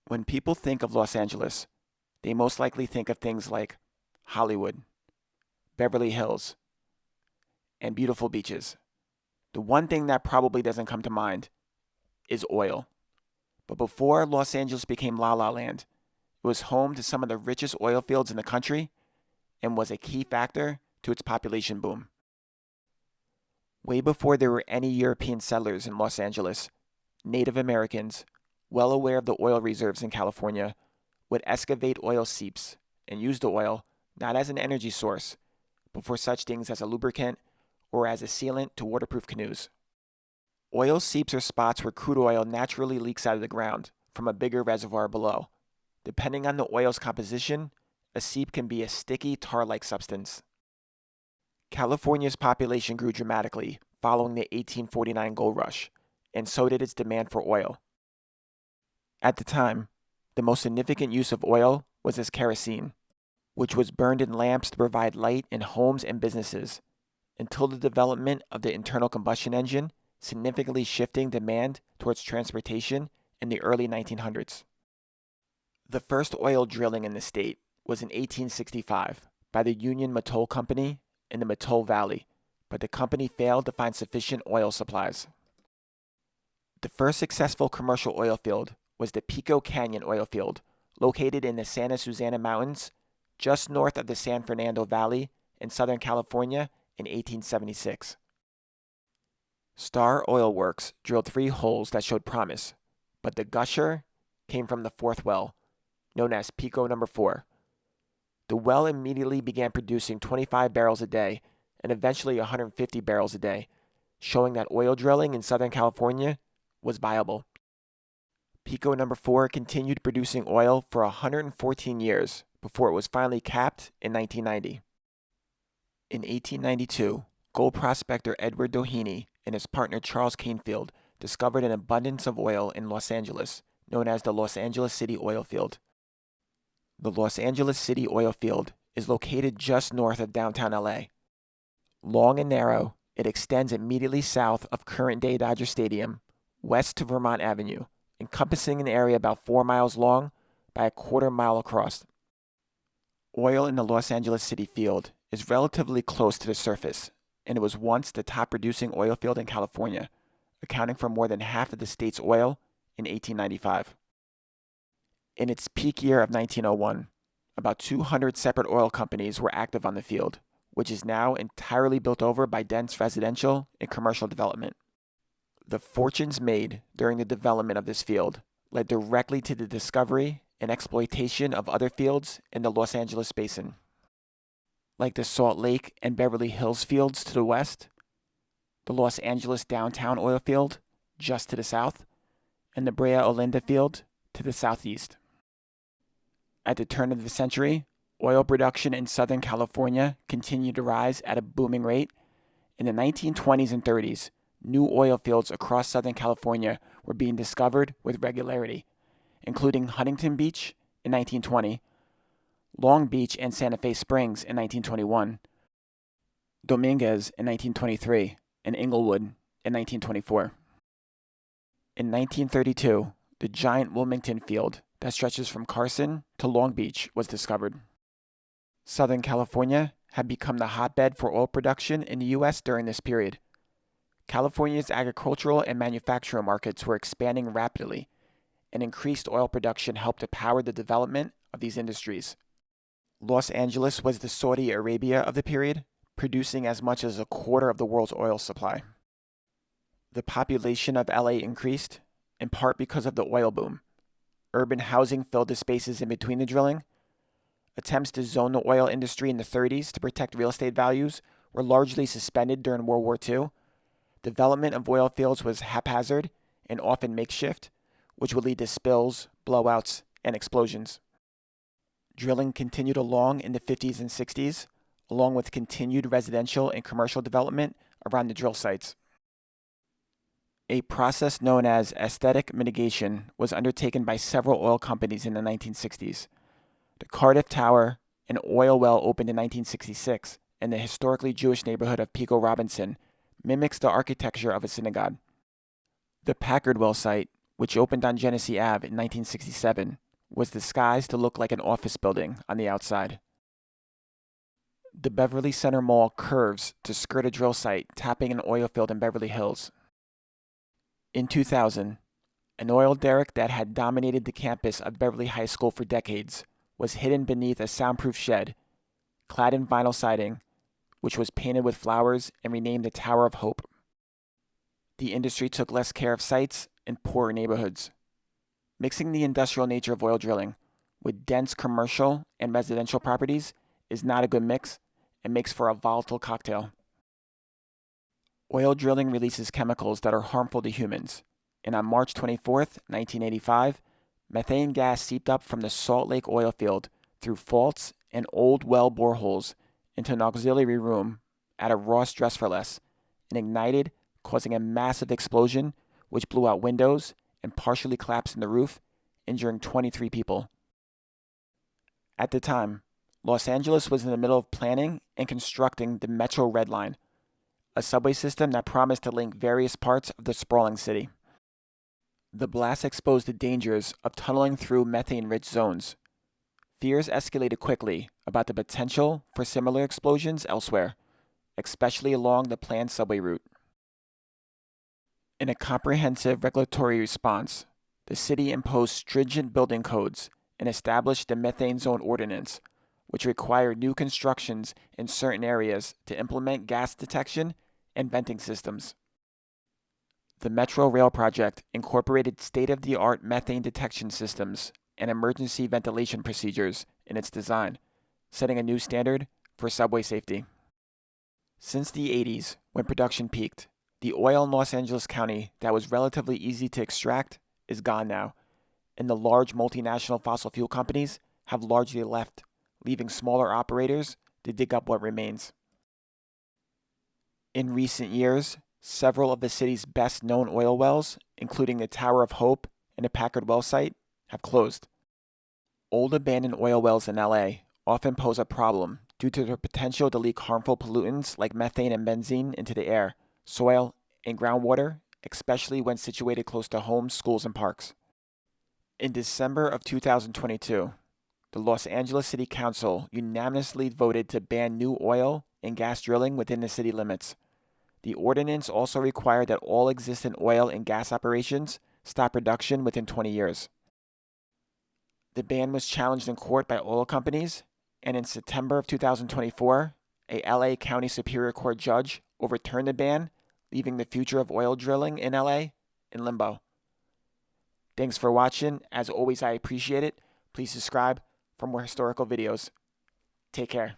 When people think of Los Angeles, they most likely think of things like Hollywood, Beverly Hills, and beautiful beaches. The one thing that probably doesn't come to mind is oil. But before Los Angeles became La La Land, it was home to some of the richest oil fields in the country and was a key factor to its population boom. Way before there were any European settlers in Los Angeles, Native Americans, well aware of the oil reserves in California, would excavate oil seeps and use the oil not as an energy source, but for such things as a lubricant or as a sealant to waterproof canoes. Oil seeps are spots where crude oil naturally leaks out of the ground from a bigger reservoir below. Depending on the oil's composition, a seep can be a sticky tar-like substance. California's population grew dramatically following the 1849 gold rush, and so did its demand for oil. At the time, the most significant use of oil was as kerosene, which was burned in lamps to provide light in homes and businesses, until the development of the internal combustion engine, significantly shifting demand towards transportation in the early 1900s. The first oil drilling in the state was in 1865 by the Union Mattole Company in the Mattole Valley, but the company failed to find sufficient oil supplies. The first successful commercial oil field was the Pico Canyon oil field, located in the Santa Susana Mountains, just north of the San Fernando Valley in Southern California in 1876. Star Oil Works drilled 3 holes that showed promise, but the gusher came from the 4th well, known as Pico number 4. The well immediately began producing 25 barrels a day and eventually 150 barrels a day, showing that oil drilling in Southern California was viable. Pico number 4 continued producing oil for 114 years before it was finally capped in 1990. In 1892, gold prospector Edward Doheny and his partner Charles Canfield discovered an abundance of oil in Los Angeles, known as the Los Angeles City Oil Field. The Los Angeles City Oil Field is located just north of downtown LA. Long and narrow, it extends immediately south of current-day Dodger Stadium, west to Vermont Avenue, encompassing an area about 4 miles long by a quarter mile across. Oil in the Los Angeles City field is relatively close to the surface, and it was once the top producing oil field in California, accounting for more than half of the state's oil in 1895. In its peak year of 1901, about 200 separate oil companies were active on the field, which is now entirely built over by dense residential and commercial development. The fortunes made during the development of this field led directly to the discovery and exploitation of other fields in the Los Angeles basin, like the Salt Lake and Beverly Hills fields to the west, the Los Angeles downtown oil field just to the south, and the Brea Olinda field to the southeast. At the turn of the century, oil production in Southern California continued to rise at a booming rate. In the 1920s and 30s, new oil fields across Southern California were being discovered with regularity, including Huntington Beach in 1920, Long Beach and Santa Fe Springs in 1921, Dominguez in 1923, and Inglewood in 1924. In 1932, the giant Wilmington field that stretches from Carson to Long Beach was discovered. Southern California had become the hotbed for oil production in the U.S. during this period. California's agricultural and manufacturing markets were expanding rapidly, and increased oil production helped to power the development of these industries. Los Angeles was the Saudi Arabia of the period, producing as much as a quarter of the world's oil supply. The population of LA increased, in part because of the oil boom. Urban housing filled the spaces in between the drilling. Attempts to zone the oil industry in the 30s to protect real estate values were largely suspended during World War II. Development of oil fields was haphazard and often makeshift, which would lead to spills, blowouts, and explosions. Drilling continued along in the 50s and 60s, along with continued residential and commercial development around the drill sites. A process known as aesthetic mitigation was undertaken by several oil companies in the 1960s. The Cardiff Tower, an oil well opened in 1966 in the historically Jewish neighborhood of Pico Robinson, mimics the architecture of a synagogue. The Packard Well site, which opened on Genesee Ave in 1967, was disguised to look like an office building on the outside. The Beverly Center Mall curves to skirt a drill site tapping an oil field in Beverly Hills. In 2000, an oil derrick that had dominated the campus of Beverly High School for decades was hidden beneath a soundproof shed, clad in vinyl siding, which was painted with flowers and renamed the Tower of Hope. The industry took less care of sites in poorer neighborhoods. Mixing the industrial nature of oil drilling with dense commercial and residential properties is not a good mix and makes for a volatile cocktail. Oil drilling releases chemicals that are harmful to humans, and on March 24, 1985, methane gas seeped up from the Salt Lake oil field through faults and old well boreholes into an auxiliary room at a Ross Dress for Less and ignited, causing a massive explosion which blew out windows and partially collapsed the roof, injuring 23 people. At the time, Los Angeles was in the middle of planning and constructing the Metro Red Line, a subway system that promised to link various parts of the sprawling city. The blast exposed the dangers of tunneling through methane-rich zones. Fears escalated quickly about the potential for similar explosions elsewhere, especially along the planned subway route. In a comprehensive regulatory response, the city imposed stringent building codes and established the Methane Zone Ordinance, which required new constructions in certain areas to implement gas detection and venting systems. The Metro Rail project incorporated state-of-the-art methane detection systems and emergency ventilation procedures in its design, setting a new standard for subway safety. Since the 80s, when production peaked, the oil in Los Angeles County that was relatively easy to extract is gone now, and the large multinational fossil fuel companies have largely left, leaving smaller operators to dig up what remains. In recent years, several of the city's best-known oil wells, including the Tower of Hope and the Packard well site, have closed. Old abandoned oil wells in LA often pose a problem due to their potential to leak harmful pollutants like methane and benzene into the air, soil, and groundwater, especially when situated close to homes, schools, and parks. In December of 2022, the Los Angeles City Council unanimously voted to ban new oil and gas drilling within the city limits. The ordinance also required that all existing oil and gas operations stop production within 20 years. The ban was challenged in court by oil companies, and in September of 2024, a LA County Superior Court judge overturned the ban, leaving the future of oil drilling in LA in limbo. Thanks for watching. As always, I appreciate it. Please subscribe for more historical videos. Take care.